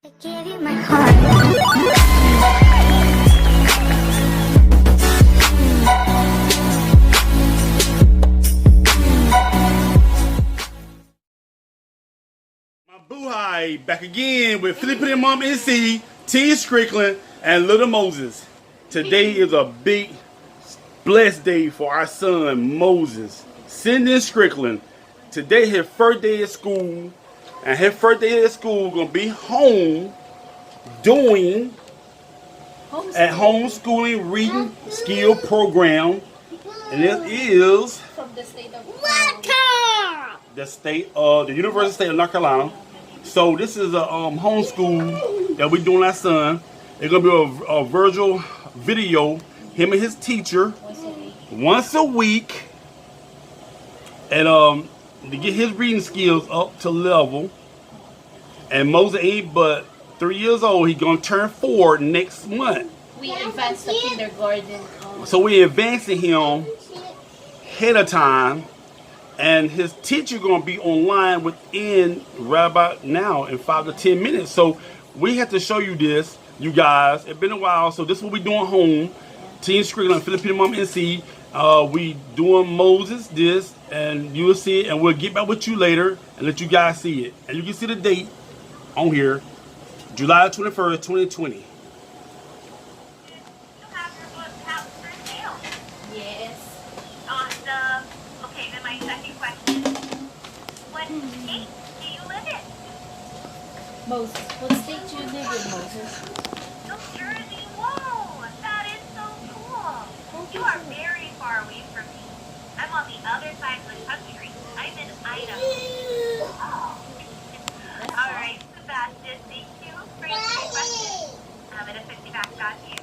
I gave you my heart. My boo-hi back again with Filipina Mom NC, T. Strickland, and Little Moses. Today is a big, blessed day for our son Moses, Sidney Strickland. Today his first day at school, and his first day at school gonna be home doing at homeschooling reading skill program, and it is From the state of the University State of North Carolina. So this is a homeschool that we're doing our son. It's gonna be a virtual video, him and his teacher once a week, and to get his reading skills up to level. And Moses ain't but 3 years old. He's gonna turn 4 next month. We advanced the kindergarten. So we're advancing him ahead of time, and his teacher gonna be online within right about now in 5 to 10 minutes. So we have to show you this, you guys. It's been a while, so this is what we're doing home. Team Strickland, Filipina Mom NC. We doing Moses this, and you'll see it, and we'll get back with you later and let you guys see it. And you can see the date on here, July 21st, 2020. Yes. Awesome. Okay, then my second question. What state do you live in? Moses. What state do you live in, Moses? New Jersey. Whoa, that is so cool. You are very far away from me. I'm on the other side of the country. I'm in Idaho. All right, Sebastian, thank you for answering your question. I'm going to put you back on you.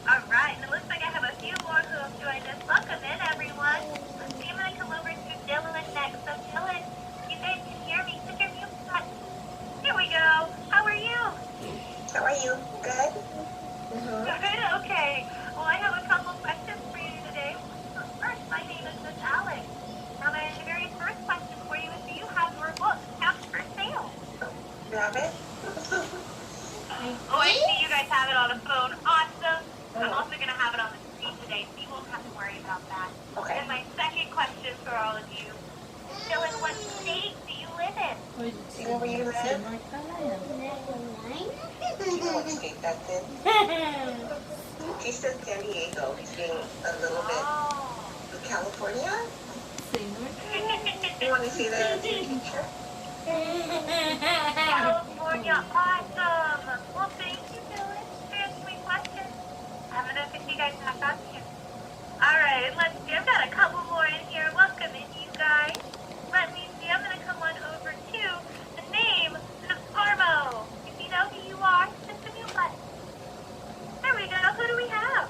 All right, and it looks like I have a few more who have joined us. Welcome in, everyone. I'm going to come over to Dylan next. So, Dylan, you guys can hear me. Put your mute button. Here we go. How are you? How are you? Good? Good, okay. Well, I have a couple questions for you today. First, my name is Miss Alex. Now, my very first question for you is, do you have your book out for sale? You have it? Oh, I see you guys have it on the phone. Awesome. I'm also going to have it on the screen today, so you won't have to worry about that. Okay. And my second question for all of you, Dylan, what state do you live in? Where you live? North Carolina. Do you know what state that's in? He's in San Diego. He's being a little bit Oh. California. Say North You want to see the picture? California, awesome. Well, thank you, Dylan, for answering my question. I'm going to put you guys back on here. All right, let's see. I've got a couple more in here. Welcome in, you guys. Let me see. I'm going to come on over to the name of Parmo. If you know who you are, just a new button. There we go. Who do we have?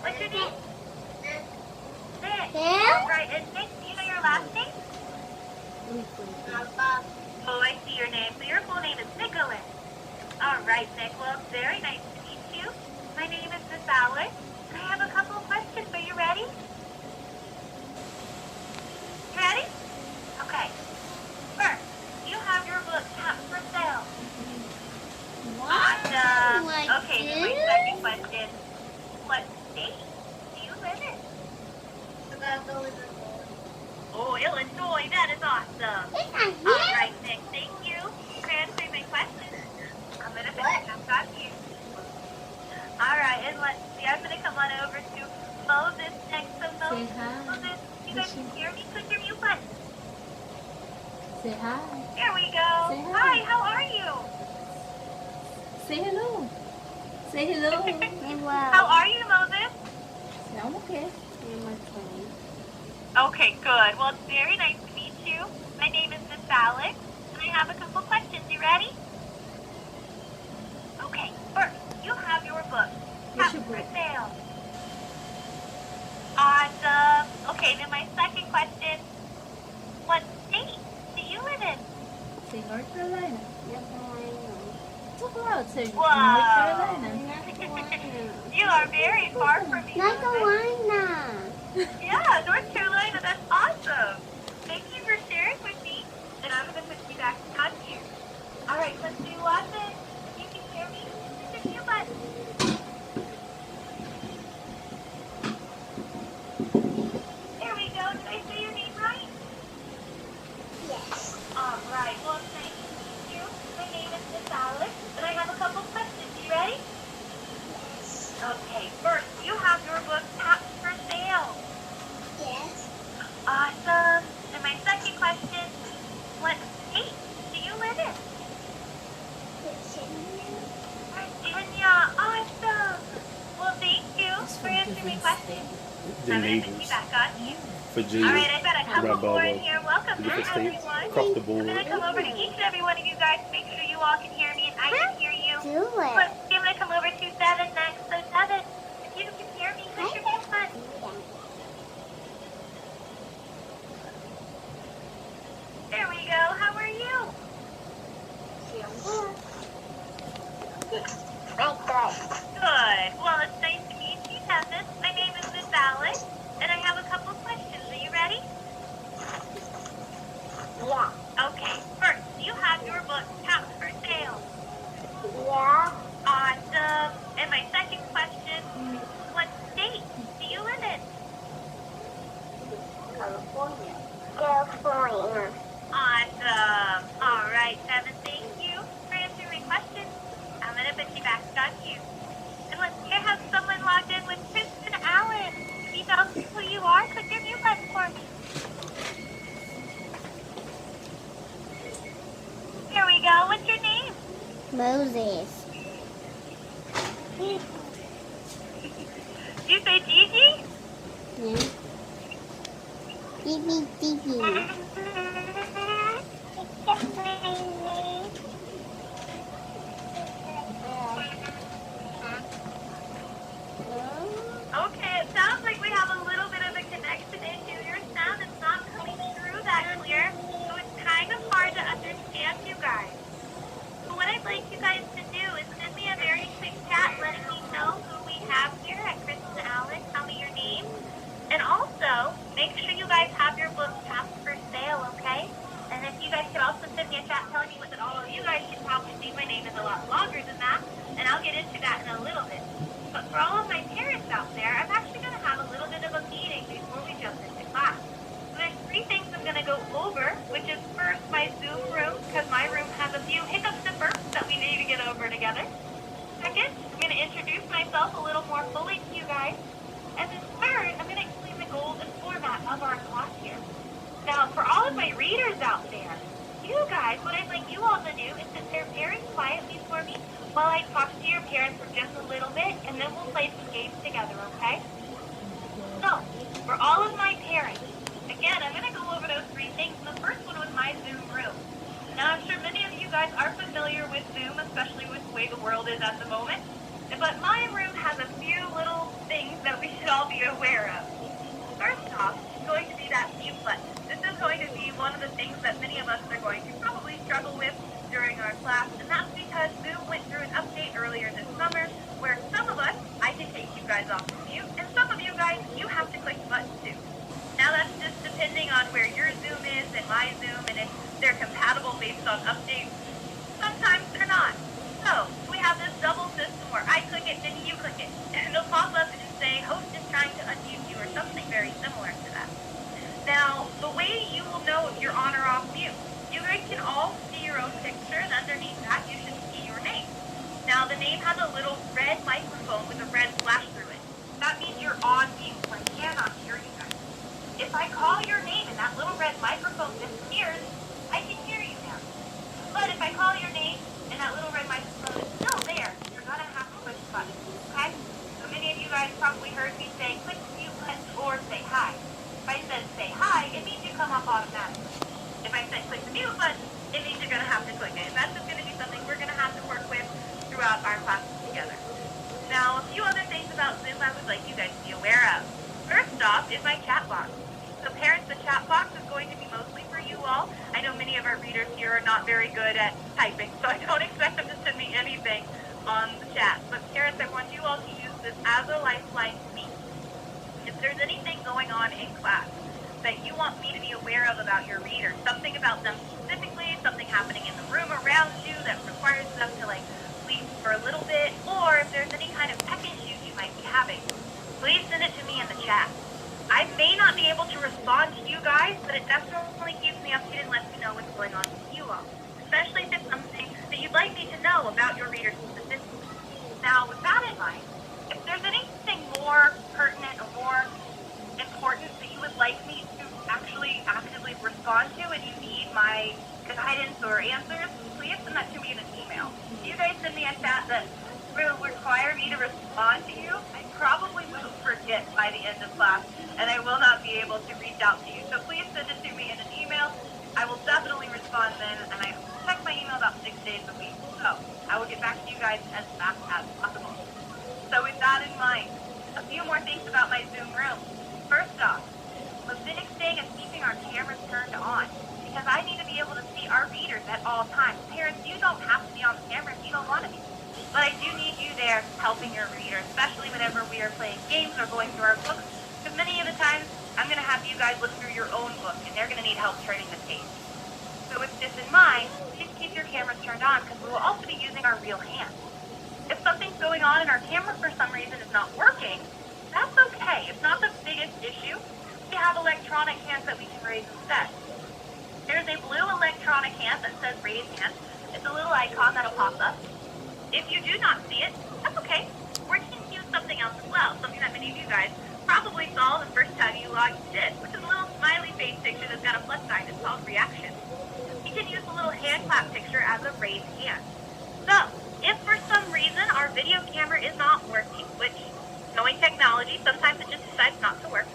What's your name? Nick. All right, and Nick, do you know your last name? Oh, I see your name. So your full name is Nicholas. All right, Nick. Well, it's very nice to meet you. My name is Miss Alex, and I have a couple of questions. Are you ready? You ready? Okay. First, you have your book out for sale. Awesome. Okay, then my second question. What state do you live in? Oh, Illinois. That is awesome. All right, Nick. Thank you for answering my question. I'm going to finish up on you. All right, and let's see. I'm going to come on over to Moses next. So Say hi. Moses, you guys can hear me? Click your mute button. Say hi. There we go. Say hi. Hi, how are you? Say hello. Say hello. How are you, Moses? Say, I'm okay. Okay, good. Well, it's very nice to meet you. My name is Miss Alex, and I have a couple questions. You ready? Okay, first, you have your book. What's Out your for book? sale. Awesome. Okay, then my second question. What state do you live in? Say North Carolina. Talk loud. Say North Wow. Carolina. You are very far from me. Yeah, North Carolina. That's awesome. Thank you for sharing with me. And I'm going to put you back question. What state do you live in? Virginia. Awesome. Well, thank you for answering my question. The I'm going to neighbors. be back on you. Virginia. All right, I've got a couple more in here. Welcome Different back, states. everyone. Across the I'm board. going to come over to each and every one of you guys to make sure you all can hear me and I can hear you. Do it. Let's see, I'm going to come over to 7 next. So 7, if you can hear me, push your mute button. There we go. How are you? Good. Well, it's nice to meet you, 7. My name is Miss Alex, and I have a couple questions. Are you ready? Yeah. Okay. First, do you have your book out for sale? Yeah. Awesome. And my second question, what state do you live in? California. California. Awesome. All right, 7, thank you for answering my question. I'm going to put you back on you. And let's have someone logged in with Kristen Allen. If you know who you are, click your mute button for me. Here we go. What's your name? Moses. Did you say Gigi? Yeah. Dee dee. Okay, it sounds like we have a little bit of a connection issue. Your sound is not coming through that clear, so it's kind of hard to understand you guys. So what I'd like you guys to do is send me a very quick chat letting me know who we have here at Kristen Allen. Tell me your name. And also, make sure you guys have your book tapped for sale, okay? And if you guys could also send me a chat telling me what all of you guys should probably see, my name is a lot longer than that, and I'll get into that in a little bit. But for all of my parents out there, I'm actually going to have a little bit of a meeting before we jump into class. So there's 3 things I'm going to go over, which is first my Zoom room, because my room has a few hiccups and burps that we need to get over together. Second, I'm going to introduce myself a little more fully to you guys. And then third, I'm going to explain the goals and format of our class here. Now, for all of my readers out there, you guys, what I'd like you all to do is sit there very quietly for me while I talk to your parents for just a little bit, and then we'll play some games together, okay? So, for all of my parents, again, I'm going to go over those 3 things. And the first one was my Zoom room. Now, I'm sure many of you guys are familiar with Zoom, especially with the way the world is at the moment. But my room has a few little things that we should all be aware of. First off, it's going to be that mute button. This is going to be one of the things that many of us are going to probably struggle with during our class, and that's because Zoom went through an update earlier this summer where some of us, I can take you guys off of mute, and some of you guys, you have to click the button too. Now that's just depending on where your Zoom is and my Zoom, and if they're compatible based on updates. Sometimes they're not. So, we have this double system where I click it, then you click it. And it'll pop up and say, host is trying to unmute you, or something very similar to that. Now, the way you will know if you're on or off mute, you guys can all see your own picture, and underneath that, you should see your name. Now, the name has a little red microphone with a red flash through it. That means you're on mute, so I cannot hear you guys. If I call your name and that little red microphone disappears, I can hear you now. But if I call your name, and that little red microphone is still there, you're going to have to push the button, okay? So many of you guys probably heard me say click the mute button or say hi. If I said say hi, it means you come up automatically. If I said click the mute button, it means you're going to have to click it. And that's just going to be something we're going to have to work with throughout our classes together. Now, a few other things about Zoom I would like you guys to be aware of. First off is my chat box. So parents, the chat box is going to be mostly for you all. I know many of our readers here are not very good at typing, so I don't expect them to send me anything on the chat. But parents, I want you all to use this as a lifeline to me. If there's anything going on in class that you want me to be aware of about your readers, something about them specifically, something happening in the room around you that requires them to sleep for a little bit, or if there's any kind of tech issues you might be having, please send it to me in the chat. I may not be able to respond to you guys, but it definitely keeps me updated and lets me know what's going on with you all, especially if it's something that you'd like me to know about your readers specifically. Now, with that in mind, if there's anything more pertinent or more important that you would like me to actually actively respond respond to and you need my guidance or answers, please send that to me in an email. If you guys send me a chat that will require me to respond to you, I probably will forget by the end of class, and I will not be able to reach out to you. So please send it to me in an email. I will definitely respond then, and I check my email about 6 days a week. So I will get back to you guys as fast as possible. So with that in mind, a few more things about my Zoom room. First off, the biggest thing is keeping our cameras turned on, because I need to be able to see our readers at all times. Parents, you don't have to be on the camera if you don't want to be. But I do need you there helping your reader, especially whenever we are playing games or going through our books, because many of the times I'm going to have you guys look through your own book, and they're going to need help turning the page. So with this in mind, please keep your cameras turned on, because we will also be using our real hands. If something's going on and our camera for some reason is not working, that's okay. It's not the biggest issue. We have electronic hands that we can raise instead. There's a blue electronic hand that says raise hand. It's a little icon that'll pop up. If you do not see it, that's okay. Or you can use something else as well, something that many of you guys probably saw the first time you logged in, which is a little smiley face picture that's got a plus sign. It's called reaction. You can use the little hand clap picture as a raised hand. So, if for some reason our video camera is not working, which, knowing technology, sometimes it just decides not to work,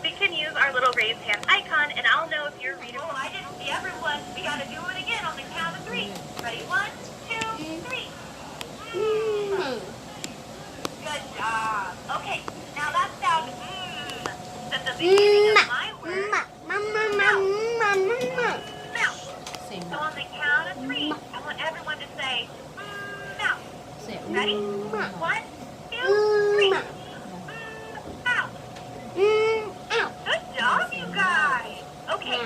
we can use our little raised hand icon, and I'll know if your reader... Oh, I didn't see everyone. We got to do it again on the count of 3. Ready? 1, 2, 3. Good job. Okay, now that sound at the beginning of my word. Mouth. So on the count of 3, I want everyone to say mouth. Ready? 1, 2, 3. Mouth. Good job, you guys. Okay,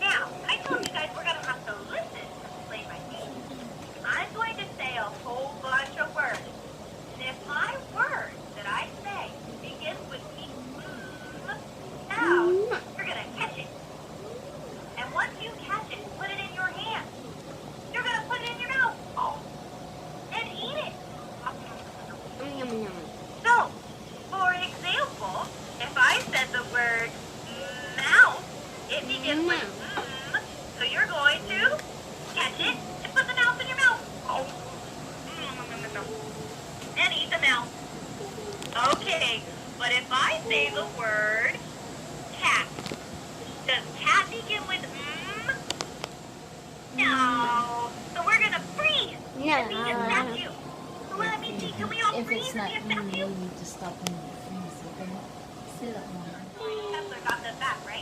now I told you guys we're gonna have to listen to play my game. I'm going to say a whole bunch of words. And if my word that I say begins with the sound, you're going to catch it. And once you catch it, put it in your hand. You're going to put it in your mouth. And eat it. So, for example, if I said the word mouth, it begins with so you're going to catch it and put the mouth in your mouth. And eat the mouth. Okay, but if I say the word cat, does cat begin with No. So we're gonna freeze. And be a statue. So let me see, can we all If freeze it's and not be a in, statue? you need to stop and freeze it. Then sit up more. Kessler got this back, right?